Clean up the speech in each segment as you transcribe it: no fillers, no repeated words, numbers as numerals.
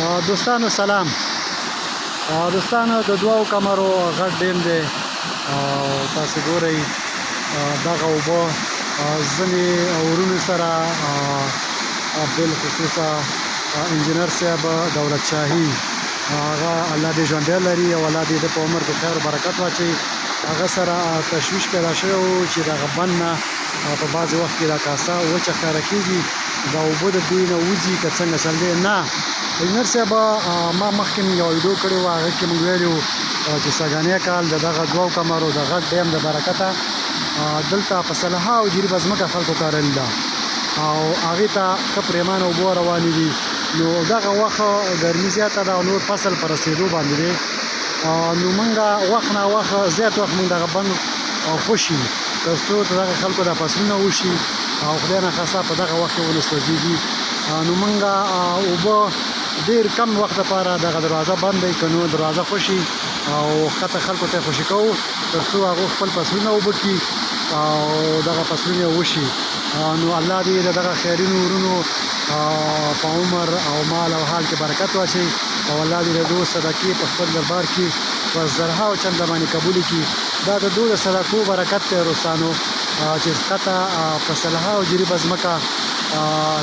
دوستانو سلام. دوستانو د دوو کمرو غټ ډیم دی او تاسو ګورئ دغه اوبه ځینې ورونو سره بالخصوصا انجینر صاحب دولت شاهي هغه الله دې ژوندی لري او الله دې په عمر کې خیر او برکت واچوي. هغه سره تشویش پیدا شوی و چې دغه بند نه په بعضې وخت کې دا کاسه وچه ښکاره کېږي، دا اوبه د دې نه وځي که څنګه چل دی. نه، انجینر صاحب ما مخکې یو ویډیو کړې وه، هغه کې موږ ویلي وو چې سږنی کال د دغه دوو کمرو د غټ ډیم د برکته دلته په سلهاوو جریبه ځمکه خلکو کارلې ده او هغې ته ښه پرېمانه اوبه روانې دي. نو دغه وخت ګرمي زیاته ده او نور فصل په رسېدو باندې دی. نو موږ وخت نه وخت زیات وخت موږ دغه بند خوشي تر څو د دغه خلکو د فصلونه وشي او خدای ناخواسته په دغه وخت کې ونه سوځېږي. نو موږ اوبه ډېر کم وخت لپاره دغه دروازه بند دی، که نو دروازه خوشي او ښکته خلکو ته یې خوشي کوو تر څو هغوی خپل فصلونه اوبه کړي او دغه فصلونه یې وشي. نو الله دې د دغه خیرینو ورونو په عمر او مال او حال کې برکت واچوي او الله دې د دوی صدقې په خپل دربار کې په زرهاو چنده باندې قبولې کړي. دا د دوی د صدقو برکت دی روستانو چې ښکته په سلهاو جریبه ځمکه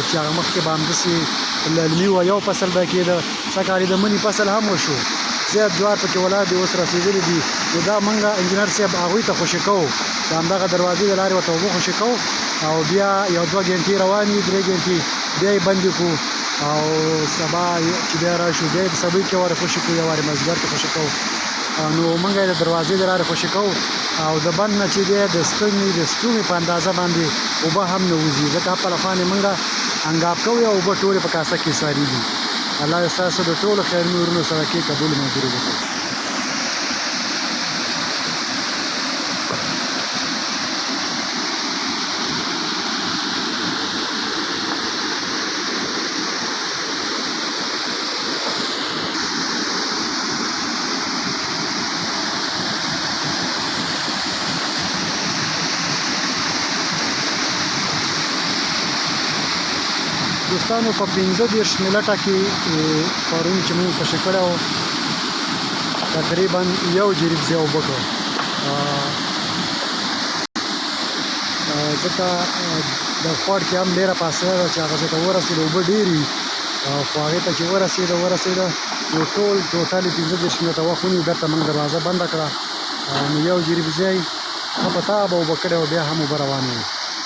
چې هغه مخکې به همداسې للمي وه، یو فصل به کېده، سږکال د مني فصل هم وشو، زیات جوار پکې ولاړ دي، اوس رسېدلي دي. نو دا موږ انجینر صاحب هغوی ته خوشي کوو، د همدغه دروازې د لارې ورته اوبه خوشي کوو او بیا یو 2 ګنټې روان وي، 3 ګنټې بیا یې بندې کړو او سبا چې بیا راشو بیا یې په سبۍ کې وارې خوشي کړو یا وارې مازدیګر کې خوشي کوو. نو موږ یې د دروازې د لارې خوشي کوو او د بند نه چې دی د ستوني په اندازه باندې اوبه هم نه وځي، ځکه خپله خوا موږ انګاب کوو او اوبه ټولې په کاسه کې ساري دي. الله دې ستاسو د ټولو خیرونو ورونو صدقې قبول منظور وکړي. دوستانو په 15 منټه کې پرون چې موږ خوشي کړی و تقریبا 1 جریب ځای اوبه کړو، ځکه د خوړ کې هم ډېره فاصله ده چې هغه ځای ته ورسېده، اوبه ډېرې وي خو هغې ته چې ورسېده نو ټول ټوټالي 15 منټه وخت ونیو، بېرته موږ دروازه بنده کړه. نو 1 جریب ځای ښه په تابه اوبه کړی و، بیا هم اوبه روانې وې.